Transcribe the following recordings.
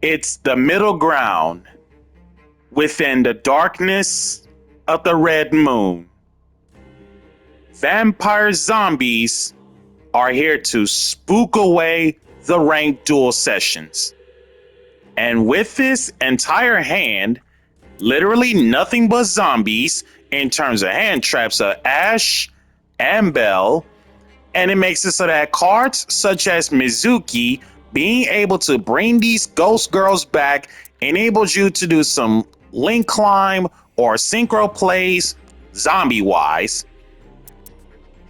It's the middle ground within the darkness of the red moon. Vampire zombies are here to spook away the ranked duel sessions. And with this entire hand, literally nothing but zombies in terms of hand traps of Ash and Bell. And it makes it so that cards such as Mizuki being able to bring these ghost girls back enables you to do some link climb or synchro plays zombie wise.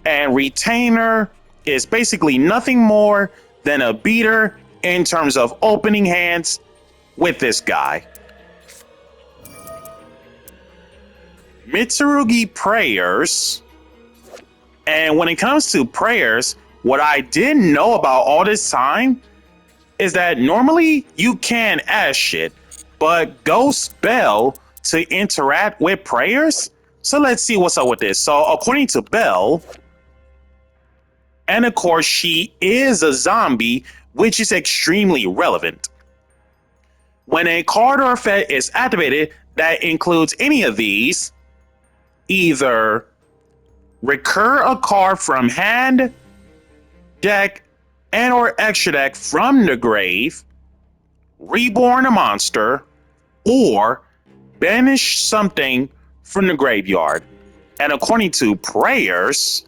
And Retainer is basically nothing more than a beater in terms of opening hands with this guy. Mitsurugi Prayers. And when it comes to prayers, what I didn't know about all this time is that normally you can add shit, but Ghost Bell to interact with prayers? So let's see what's up with this. So according to Bell, and of course she is a zombie, which is extremely relevant. When a card or effect is activated that includes any of these, either recur a card from hand, deck, and or extra deck from the grave, reborn a monster, or banish something from the graveyard. And according to prayers,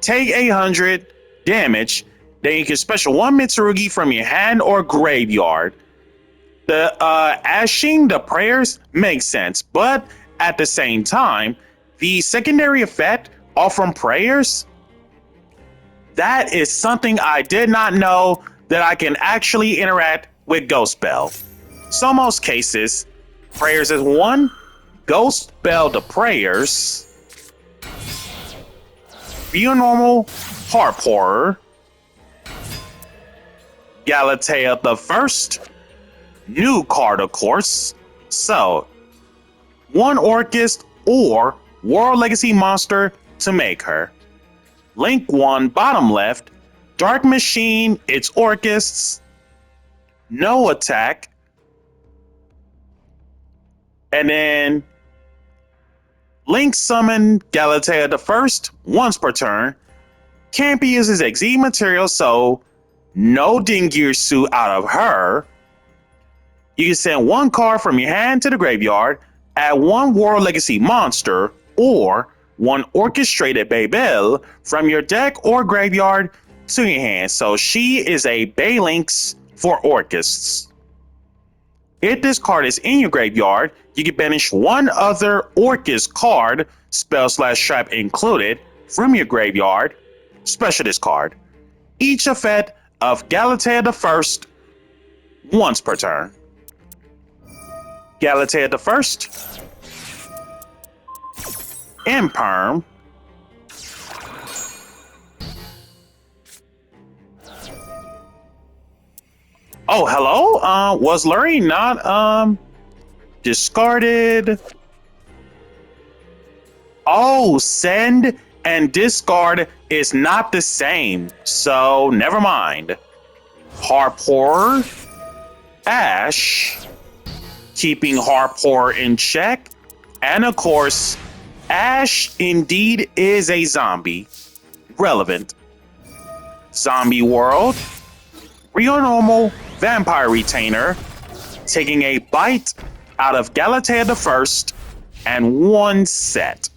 take 800 damage, then you can special one Mitsurugi from your hand or graveyard. The ashing the prayers makes sense, but at the same time, the secondary effect all from prayers, that is something I did not know that I can actually interact with Ghost Bell. So most cases, prayers is one, Ghost Bell the prayers, View Normal Harp Horror, Galatea the First, new card of course, so one Orcust or World Legacy monster to make her. Link 1 bottom left, Dark Machine, it's Orcusts, no attack, and then Link summon Galatea the First once per turn. Can't be used as exceed material, so no Dingirsu out of her. You can send one card from your hand to the graveyard, add one World Legacy monster, or one Orchestrated Babel from your deck or graveyard to your hand. So she is a Baylinks for Orcusts. If this card is in your graveyard, you can banish one other Orcust card, spell/trap included, from your graveyard, special discard. Each effect of Galatea the First once per turn. Galatea the First, Imperm, oh hello, was Lurie not discarded? Oh, send and discard is not the same, so never mind. Harp Horror, Ash, keeping Harp Horror in check, and of course, Ash indeed is a zombie. Relevant. Zombie World, Real Normal Vampire Retainer, taking a bite out of Galatea the First and one set.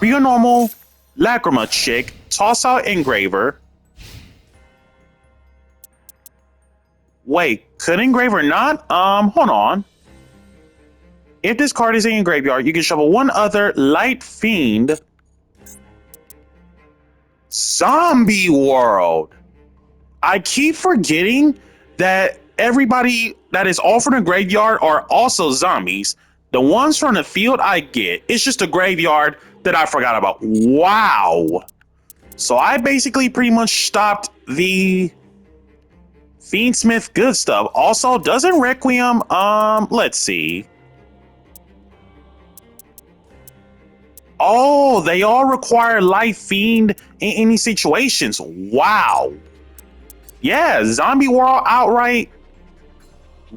Real Normal Lacrima Chick, toss out Engraver. Wait, could Engraver not? Hold on. If this card is in your graveyard, you can shuffle one other Light Fiend. Zombie World. I keep forgetting that everybody that is all from the graveyard are also zombies. The ones from the field I get. It's just a graveyard that I forgot about. Wow. So I basically pretty much stopped the Fiendsmith good stuff. Also, doesn't Requiem, let's see. Oh, they all require Life Fiend in any situations. Wow. Yeah, Zombie World outright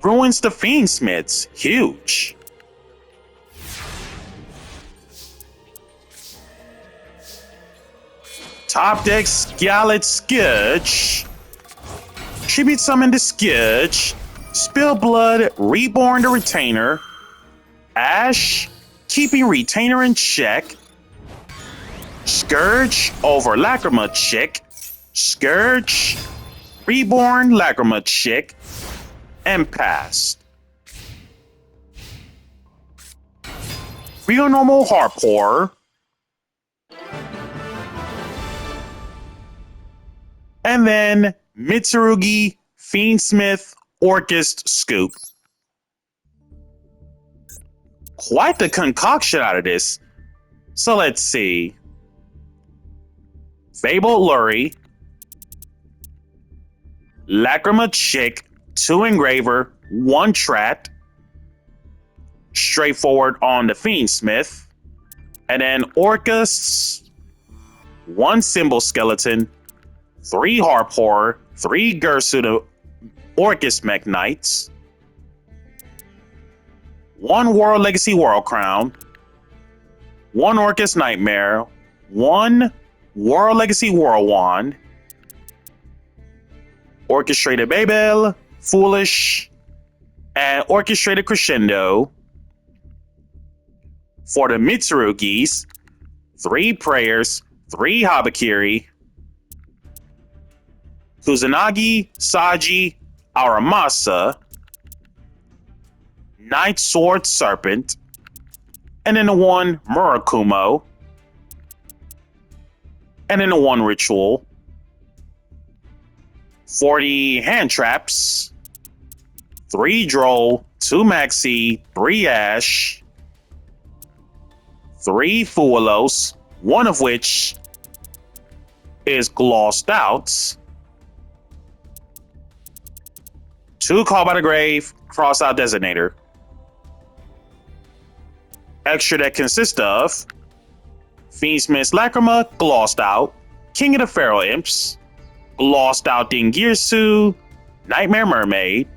ruins the Fiendsmiths. Huge. Top deck Scarlet Scourge. Tribute summon the Scourge. Spill Blood, Reborn the Retainer. Ash, keeping Retainer in check. Scourge over Lacrima check. Scourge, Reborn Lacrima check. And passed. Real Normal Harpor. And then Mitsurugi, Fiendsmith, Orcust, Scoop. Quite the concoction out of this. So let's see. Fabled Lurie, Lacrima Chick, 2 Engraver, 1 Trat. Straightforward on the Fiendsmith. And then Orcust, 1 Symbol Skeleton, 3 Harpor, 3 Gersu Orcust Mech Knights, 1 World Legacy World Crown, 1 Orcust Nightmare, 1 World Legacy World Wand, Orchestrated Babel, Foolish, and Orchestrated Crescendo. For the Mitsurugis, 3 Prayers, 3 Habakiri, Kusanagi, Saji, Aramasa, Night Sword Serpent, and then the 1 Murakumo, and then the 1 Ritual. 40 Hand Traps, 3 Droll, 2 Maxi, 3 Ash, 3 Fuelos, 1 of which is glossed out. 2 Call by the Grave, Cross Out Designator. Extra that consists of Fiendsmith's Lacrima, glossed out. King of the Pharaoh Imps, glossed out Dingirsu, Nightmare Mermaid.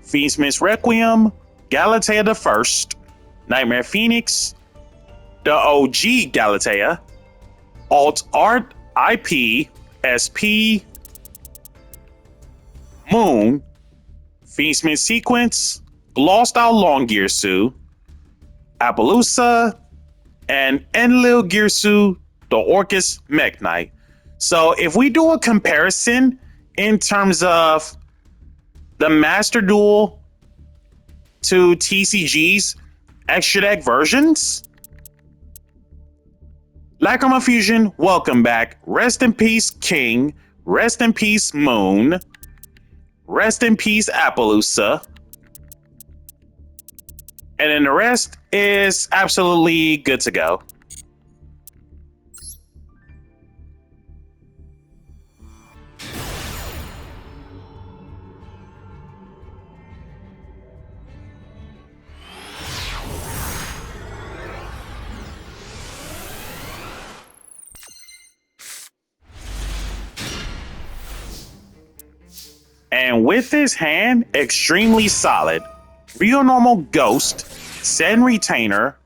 Fiendsmith's Requiem, Galatea the First, Nightmare Phoenix, the OG Galatea, Alt Art IP, SP, Moon, Fiendsmith Sequence, Glossed Out Long Girsu, Appaloosa, and Enlil Girsu, the Orcust Mech Knight. So if we do a comparison in terms of the Master Duel to TCG's extra deck versions, Lacrima Fusion, welcome back. Rest in peace, King. Rest in peace, Moon. Rest in peace, Appaloosa. And then the rest is absolutely good to go. And with his hand extremely solid, Real Normal Ghost, Send Retainer.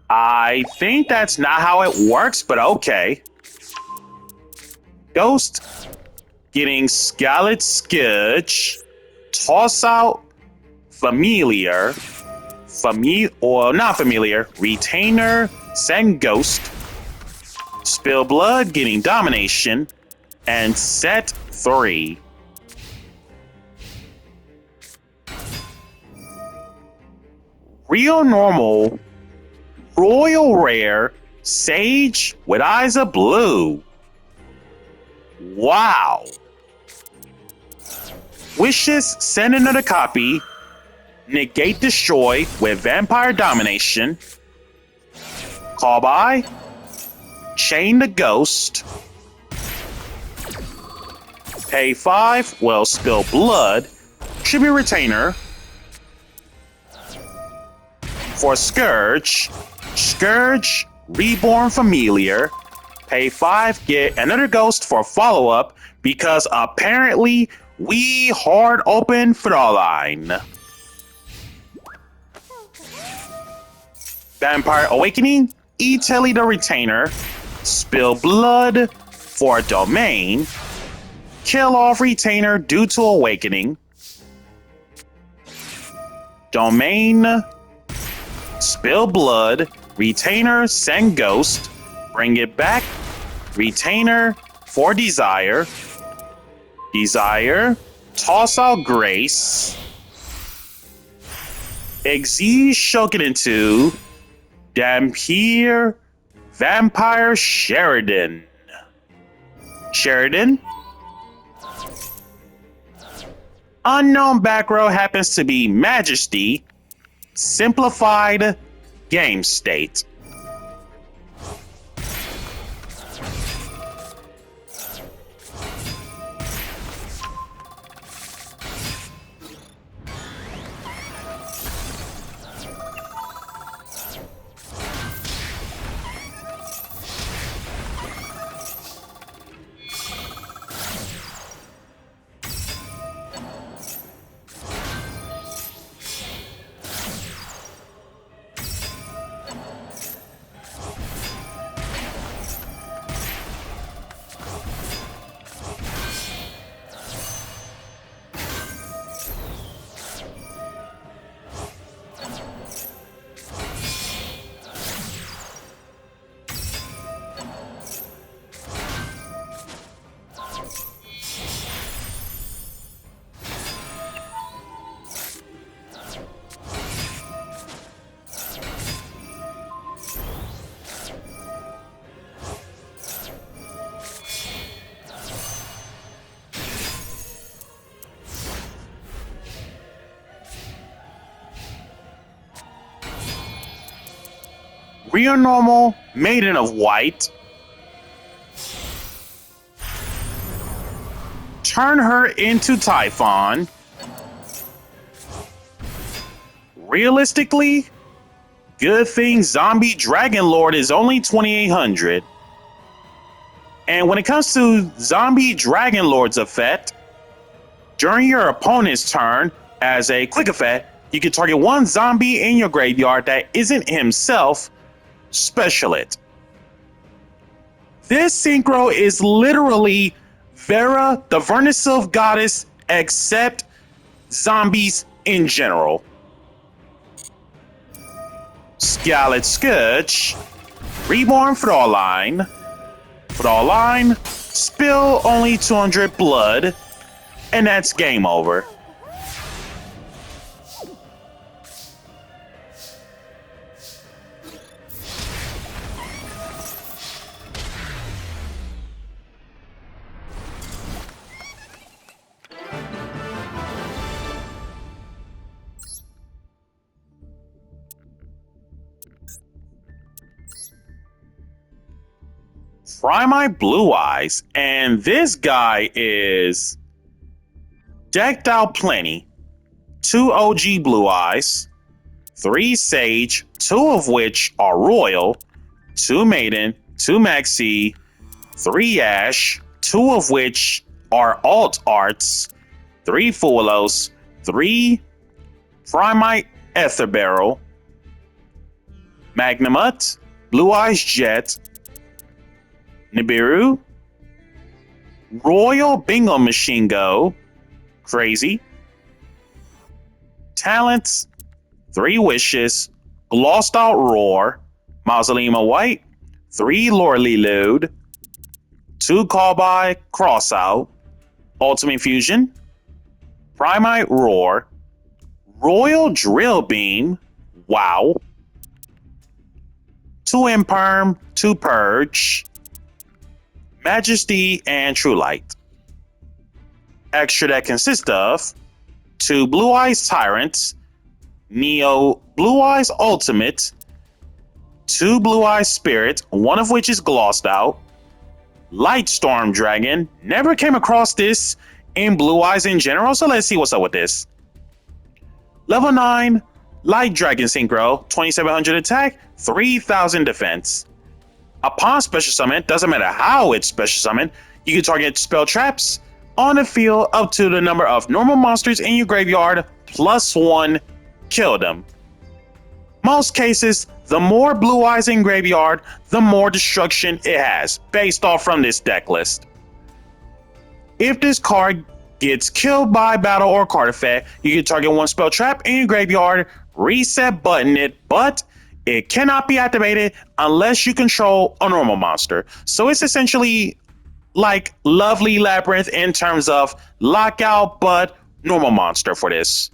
I think that's not how it works, but okay. Ghost getting Scarlet Scourge, toss out Familiar, not Familiar, Retainer, send Ghost, Spill Blood getting Domination, and set 3. Real Normal, Royal Rare, Sage with Eyes of Blue. Wow. Wishes, send another copy. Negate Destroy with Vampire Domination. Call by. Chain the Ghost. Pay 5, well, Spill Blood. Tribute Retainer. For Scourge, Scourge Reborn Familiar. Pay 5, get another ghost for follow-up because apparently we hard open Fraulein. Vampire Awakening, E-Telly the Retainer, Spill Blood for Domain, kill off Retainer due to Awakening, Domain, Spill Blood, Retainer, send Ghost, bring it back, Retainer for Desire, Desire, toss out Grace, Exige Shoken into Dampier Vampire Sheridan. Sheridan. Unknown back row happens to be Majesty. Simplified game state. Real normal, Maiden of White. Turn her into Typhon. Realistically, good thing Zombie Dragon Lord is only 2,800. And when it comes to Zombie Dragon Lord's effect, during your opponent's turn, as a quick effect, you can target one zombie in your graveyard that isn't himself. Special it. This synchro is literally Vera, the Vernisylph goddess, except zombies in general. Scarlet Scourge, Reborn Fraulein. Fraulein, spill only 200 blood, and that's game over. Fry my Blue Eyes, and this guy is decked out plenty. 2 OG Blue Eyes, 3 Sage, 2 of which are Royal, 2 Maiden, 2 Maxi, 3 Ash, 2 of which are Alt Arts, 3 Fuelos, 3 Frymite Ether Barrel, Magnamut, Blue Eyes Jet, Nibiru, Royal Bingo Machine Go, Crazy, Talents, 3 Wishes, Glossed Out Roar, Mausoleum of White, 3 Loreley Lude, 2 Call By, Cross Out, Ultimate Fusion, Primite Roar, Royal Drill Beam, wow, 2 Imperm, 2 Purge, Majesty, and True Light. Extra that consists of 2 Blue Eyes Tyrants, Neo Blue Eyes Ultimate, 2 Blue Eyes Spirit, 1 of which is glossed out, Light Storm Dragon. Never came across this in Blue Eyes in general, so let's see what's up with this. Level 9, Like Dragon Synchro, 2700 attack, 3000 defense. Upon special summon, doesn't matter how it's special summon, you can target spell traps on the field up to the number of normal monsters in your graveyard +1, kill them. Most cases, the more blue eyes in graveyard, the more destruction it has, based off from this deck list. If this card gets killed by battle or card effect, you can target one spell trap in your graveyard, reset button it, but it cannot be activated unless you control a normal monster. So it's essentially like Lovely Labyrinth in terms of lockout, but normal monster for this.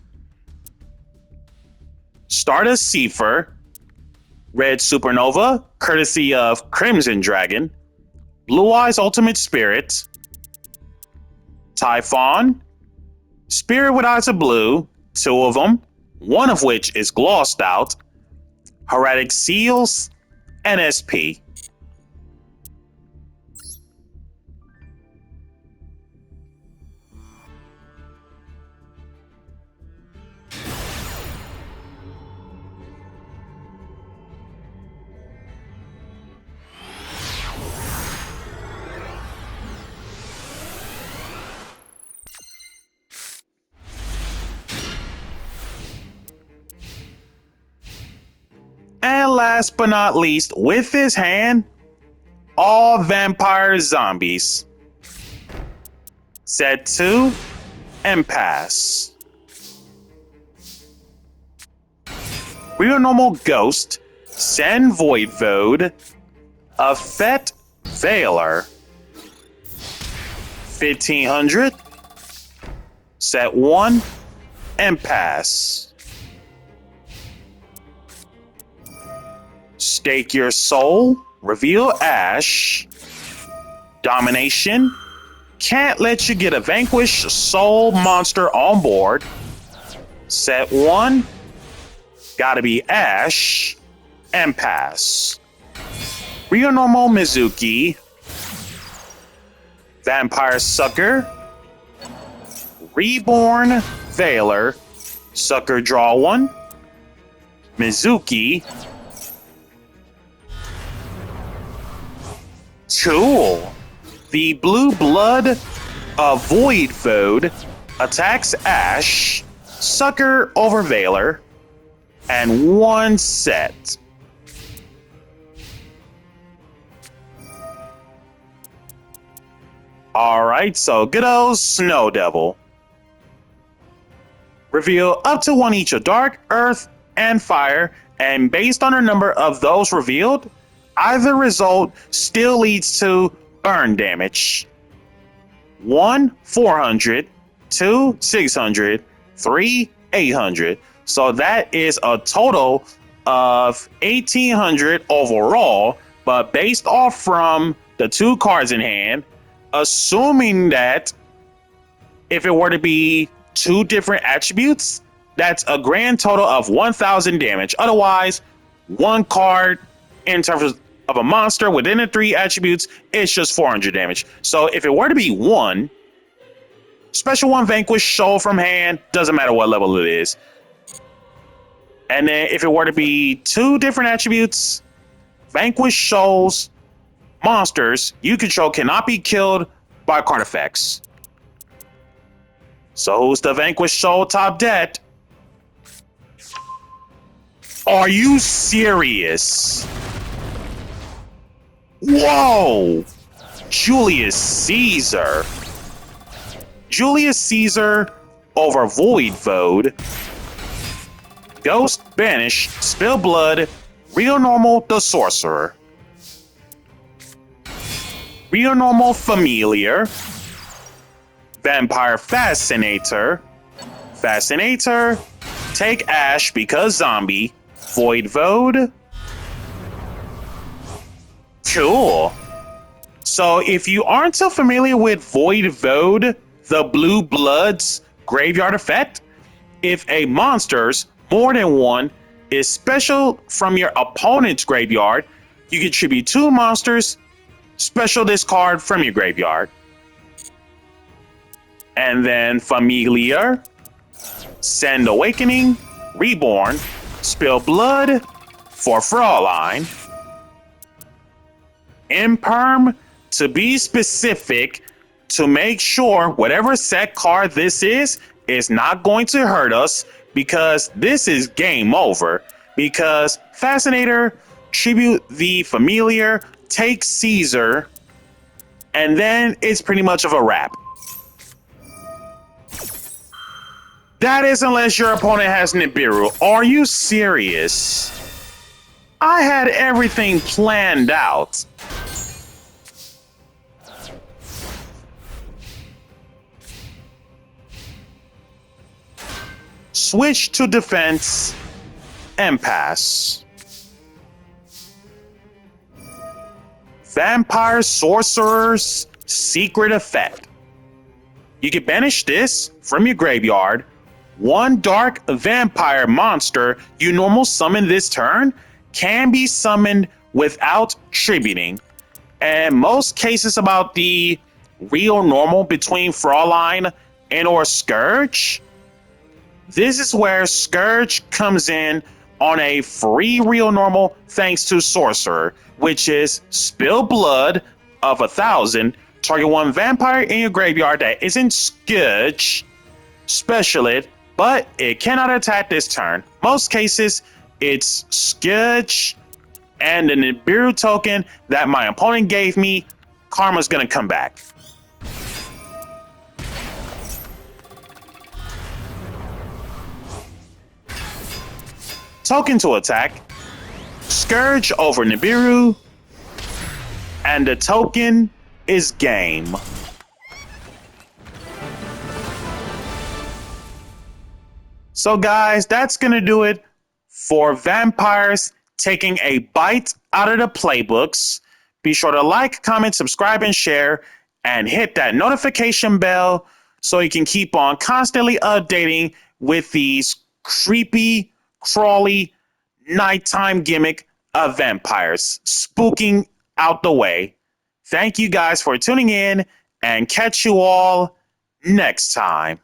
Stardust Seifer, Red Supernova, courtesy of Crimson Dragon, Blue Eyes Ultimate Spirit, Typhon, Spirit with Eyes of Blue, 2 of them, one of which is glossed out, Heretic Seals, and SP. And last but not least, with his hand, all vampire zombies. Set 2 and pass. Real normal ghost, send Voidvode, Affect Veiler. 1500. Set 1 and pass. Stake your soul, reveal Ash, Domination, can't let you get a vanquished soul monster on board. Set 1, gotta be Ash, and pass. Real normal Mizuki, Vampire Sucker, Reborn Veiler, Sucker draw 1, Mizuki. Cool. The blue blood of Voidvode attacks Ash, Sucker over Veiler, and 1 set. Alright, so good old Snow Devil. Reveal up to 1 each of Dark, Earth, and Fire, and based on the number of those revealed, either result still leads to burn damage. 1, 400, 2, 600, 3, 800. So that is a total of 1800 overall, but based off from the 2 cards in hand, assuming that if it were to be 2 different attributes, that's a grand total of 1000 damage. Otherwise, 1 card in terms of a monster within the 3 attributes, it's just 400 damage. So if it were to be 1, special 1 vanquish soul from hand, doesn't matter what level it is. And then if it were to be 2 different attributes, vanquish souls, monsters you control cannot be killed by card effects. So who's the vanquish soul top debt? Are you serious? Whoa! Julius Caesar. Julius Caesar over Voidvode. Ghost, Banish, Spill Blood, Real Normal, the Sorcerer. Real Normal, Familiar. Vampire Fascinator. Fascinator. Take Ash because zombie. Voidvode. Cool. So if you aren't so familiar with Voidvode, the Blue Blood's graveyard effect, if a monster's more than 1 is special from your opponent's graveyard, you can tribute 2 monsters, special this card from your graveyard. And then Familiar, Send Awakening, Reborn, Spill Blood for Fraulein, Imperm to be specific to make sure whatever set card this is not going to hurt us because this is game over. Because Fascinator, Tribute the Familiar, take Caesar, and then it's pretty much of a wrap. That is unless your opponent has Nibiru. Are you serious? I had everything planned out. Switch to defense and pass. Vampire Sorcerer's Secret Effect. You can banish this from your graveyard. One dark vampire monster you normal summon this turn can be summoned without tributing. And most cases about the real normal between Fraulein and or Scourge, this is where Scourge comes in on a free real normal thanks to Sorcerer, which is Spill Blood of 1,000, target one vampire in your graveyard that isn't Scourge, special it, but it cannot attack this turn. Most cases, it's Scourge and the Nibiru token that my opponent gave me. Karma's gonna come back. Token to attack, Scourge over Nibiru, and the token is game. So guys, that's gonna do it for vampires taking a bite out of the playbooks. Be sure to like, comment, subscribe, and share, and hit that notification bell so you can keep on constantly updating with these creepy, crawly, nighttime gimmick of vampires spooking out the way. Thank you guys for tuning in, and catch you all next time.